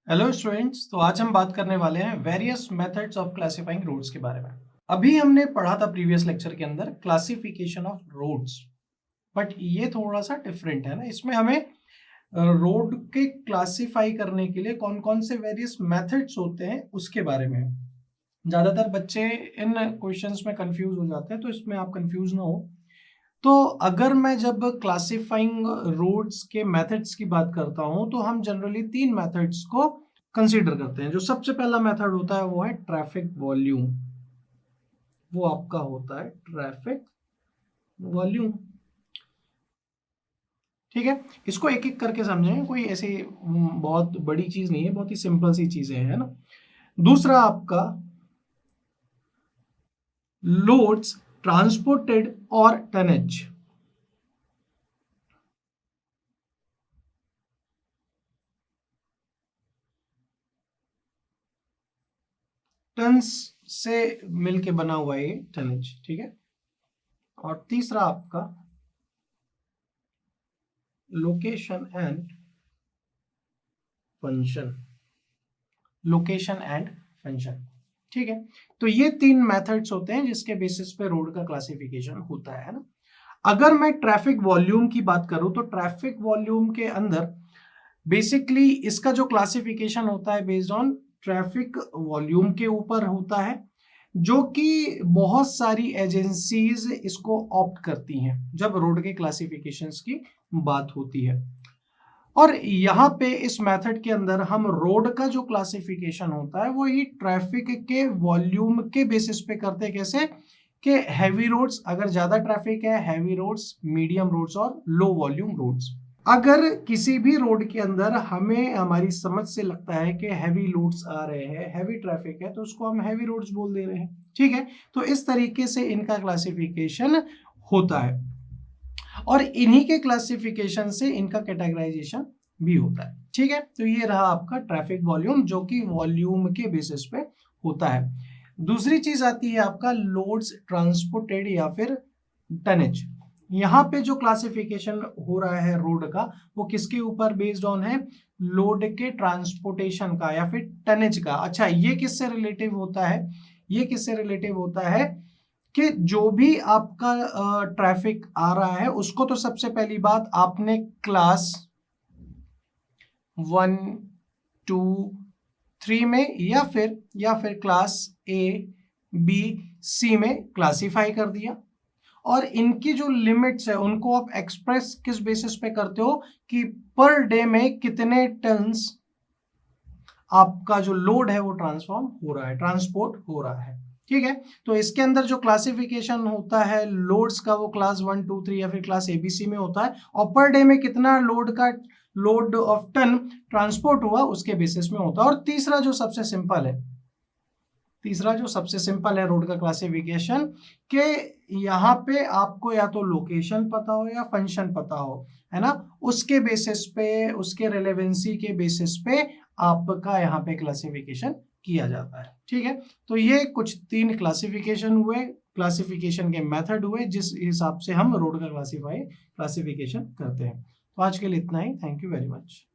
Hello students. तो आज हम बात करने वाले हैं various methods of classifying roads के बारे में। अभी हमने पढ़ा था प्रीवियस लेक्चर के अंदर क्लासिफिकेशन ऑफ रोड्स, बट ये थोड़ा सा डिफरेंट है ना। इसमें हमें रोड के क्लासिफाई करने के लिए कौन कौन से वेरियस मेथड्स होते हैं उसके बारे में। ज्यादातर बच्चे इन क्वेश्चंस में कंफ्यूज हो जाते हैं, तो इसमें आप कंफ्यूज ना हो। तो अगर मैं जब क्लासिफाइंग रोड्स के मेथड्स की बात करता हूं तो हम जनरली तीन मेथड्स को कंसीडर करते हैं। जो सबसे पहला मेथड होता है वो है ट्रैफिक वॉल्यूम। वो आपका होता है ट्रैफिक वॉल्यूम। ठीक है, इसको एक एक करके समझें। कोई ऐसी बहुत बड़ी चीज नहीं है, बहुत ही सिंपल सी चीजें हैं ना। दूसरा आपका लोड्स ट्रांसपोर्टेड और टनेज। टन्स से मिलके बना हुआ ये टनेज, ठीक है। और तीसरा आपका location and function. Location and function, ठीक है। तो ये तीन मेथड्स होते हैं जिसके बेसिस पे रोड का क्लासिफिकेशन होता है ना। अगर मैं ट्रैफिक वॉल्यूम की बात करूं तो ट्रैफिक वॉल्यूम के अंदर बेसिकली इसका जो क्लासिफिकेशन होता है बेस्ड ऑन ट्रैफिक वॉल्यूम के ऊपर होता है, जो कि बहुत सारी एजेंसीज इसको ऑप्ट करती हैं जब रोड के क्लासिफिकेशंस की बात होती है। और यहाँ पे इस मेथड के अंदर हम रोड का जो क्लासिफिकेशन होता है वो ही ट्रैफिक के वॉल्यूम के बेसिस पे करते हैं। कैसे कि हैवी रोड्स, अगर ज्यादा ट्रैफिक है, हैवी रोड्स, मीडियम रोड्स और लो वॉल्यूम रोड्स। अगर किसी भी रोड के अंदर हमें हमारी समझ से लगता है कि हैवी लोड्स आ रहे हैं, हैवी ट्रैफिक है, तो उसको हम हैवी रोड्स बोल दे रहे हैं, ठीक है। तो इस तरीके से इनका क्लासिफिकेशन होता है और इन्हीं के क्लासिफिकेशन से इनका कैटेगराइजेशन भी होता है, ठीक है। तो ये रहा आपका ट्रैफिक वॉल्यूम, जो कि वॉल्यूम के बेसिस पे होता है। दूसरी चीज आती है आपका लोड्स ट्रांसपोर्टेड या फिर टनेज। यहाँ पे जो क्लासिफिकेशन हो रहा है रोड का, वो किसके ऊपर बेस्ड ऑन है? लोड के ट्रांसपोर्टेशन का या फिर टनेज का। अच्छा, ये किससे रिलेटिव होता है? ये किससे रिलेटिव होता है कि जो भी आपका ट्रैफिक आ रहा है उसको तो सबसे पहली बात आपने क्लास 1, 2, 3 में या फिर क्लास ए, बी, सी में क्लासिफाई कर दिया। और इनकी जो लिमिट्स है उनको आप एक्सप्रेस किस बेसिस पे करते हो कि पर डे में कितने टन्स आपका जो लोड है वो ट्रांसफॉर्म हो रहा है, ट्रांसपोर्ट हो रहा है, ठीक है। तो इसके अंदर जो क्लासिफिकेशन होता है लोड्स का, वो क्लास 1, 2, 3 या फिर क्लास एबीसी में होता है। और पर डे में कितना लोड ऑफ टन ट्रांसपोर्ट हुआ उसके बेसिस में होता है। और तीसरा जो सबसे सिंपल है रोड का क्लासिफिकेशन, के यहाँ पे आपको या तो लोकेशन पता हो या फंक्शन पता हो, है ना। उसके बेसिस पे, उसके रेलेवेंसी के बेसिस पे आपका यहाँ पे क्लासिफिकेशन किया जाता है, ठीक है। तो ये कुछ तीन क्लासिफिकेशन हुए, क्लासिफिकेशन के मेथड हुए जिस हिसाब से हम रोड का क्लासिफिकेशन करते हैं। तो आज के लिए इतना ही। Thank you very much.